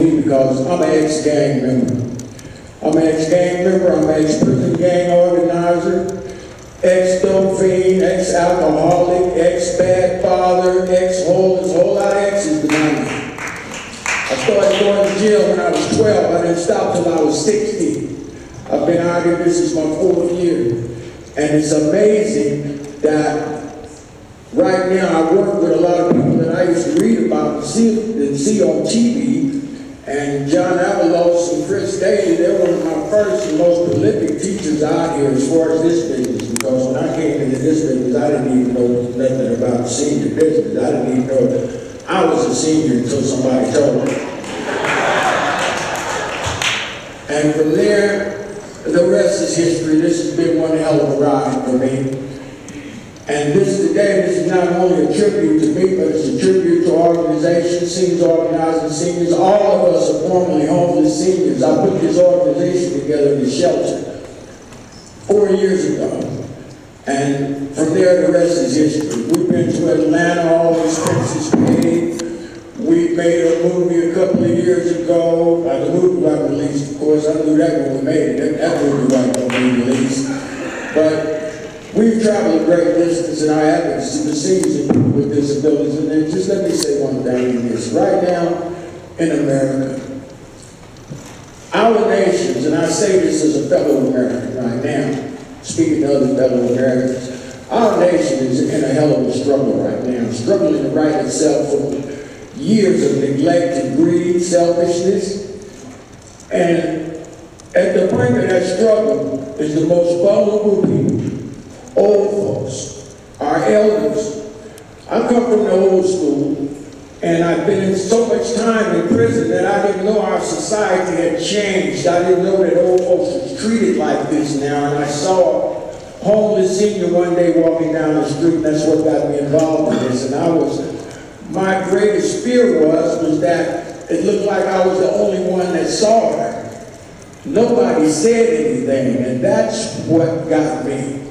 me because I'm an ex-gang member. I'm an ex-gang member, I'm an ex-prison gang organizer, ex-dope fiend, ex-alcoholic, ex-bad father, ex-homeless, a whole lot of exes behind me. I started going to jail when I was 12. I didn't stop till I was 60. I've been out here, this is my 4th year. And it's amazing that right now I work with a lot of people that I used to read about and see on TV. And John Avalos and Chris Daly, they're one of my first and most prolific teachers out here as far as this business. Because when I came into this business, I didn't even know nothing about senior business. I didn't even know I was a senior until somebody told me. And from there, the rest is history. This has been one hell of a ride for me. And this is not only a tribute to me, but it's a tribute to organizations, seniors organizing seniors. All of us are formerly homeless seniors. I put this organization together, the shelter, 4 years ago. And from there, the rest is history. We've been to Atlanta, all the expenses paid. We made a movie a couple of years ago. The movie got released, of course. I knew that when we made it. That movie wasn't going to be released. But we've traveled a great distance in our advocacy for seniors and people with disabilities. And then just let me say one thing in this. Right now, in America, our nations, and I say this as a fellow American right now, speaking to other fellow Americans, our nation is in a hell of a struggle right now, struggling to right itself from years of neglect and greed, selfishness. And at the brink of that struggle is the most vulnerable people, old folks, our elders. I come from the old school, and I've been in so much time in prison that I didn't know our society had changed. I didn't know that old folks was treated like this now, and I saw a homeless senior one day walking down the street, and that's what got me involved in this. And my greatest fear was that it looked like I was the only one that saw her. Nobody said anything, and that's what got me.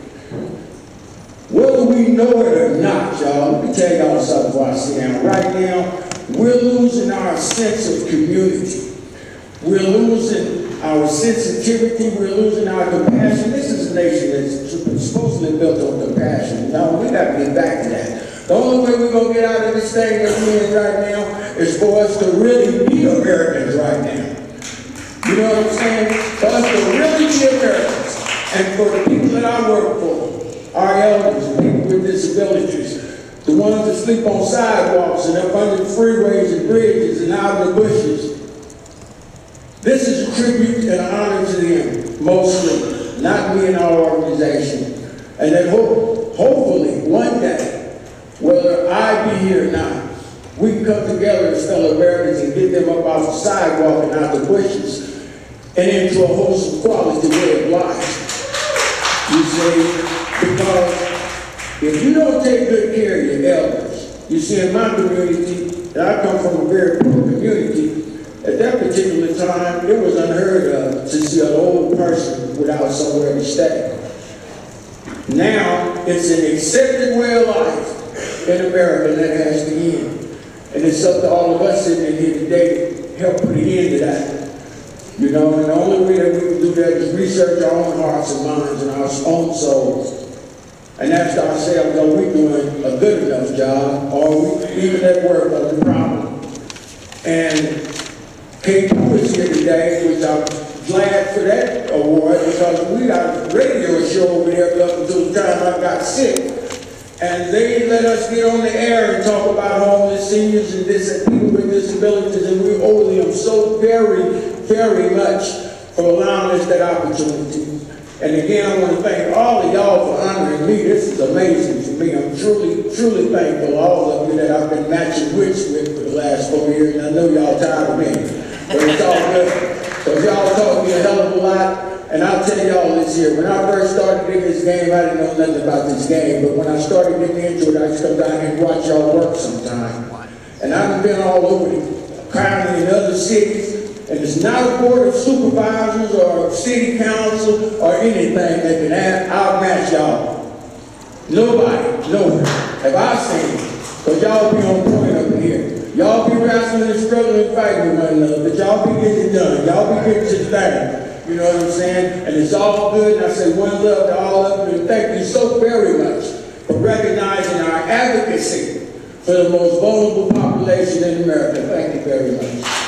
Whether we know it or not, y'all, let me tell y'all something before I sit down. Right now, we're losing our sense of community. We're losing our sensitivity. We're losing our compassion. This is a nation that's supposedly built on compassion. Now, we got to get back to that. The only way we're going to get out of this thing that we're in right now is for us to really be Americans right now. You know what I'm saying? For us to really be Americans. And for the people that I work for, our elders, people with disabilities, the ones that sleep on sidewalks and up under freeways and bridges and out in the bushes. This is a tribute and an honor to them, mostly, not me and our organization. And that hopefully one day, whether I be here or not, we can come together as fellow Americans and get them up off the sidewalk and out the bushes and into a wholesome quality way of life. You see, because if you don't take good care of your elders, you see in my community, and I come from a very poor community, at that particular time, it was unheard of to see an old person without somewhere to stay. Now, it's an accepted way of life in America that has to end. And it's up to all of us sitting in here today to help put an end to that. You know, and the only way that we can do that is research our own hearts and minds and our own souls. And ask ourselves, are we doing a good enough job, or are we even at work on the problem? And K2 is here today, which I'm glad for that award, because we got a radio show over there up until the time I got sick. And they let us get on the air and talk about homeless seniors and people with disabilities, and we owe them so very, very much for allowing us that opportunity. And again, I want to thank all of y'all for honoring me. This is amazing to me. I'm truly, truly thankful, all of you, that I've been matching wits with for the last 4 years, and I know y'all tired of me. But it's all good, because y'all taught me a hell of a lot. And I'll tell y'all this here, when I first started in this game, I didn't know nothing about this game, but when I started getting into it, I used to come down here and watch y'all work sometime. And I've been all over the county and other cities, and it's not a board of supervisors or city council or anything that can outmatch y'all. Nobody, nowhere have I seen, because y'all be on point up in here. Y'all be wrestling and struggling and fighting with one another, but y'all be getting it done. Y'all be getting shit done. You know what I'm saying? And it's all good, and I say one love to all of you, and thank you so very much for recognizing our advocacy for the most vulnerable population in America. Thank you very much.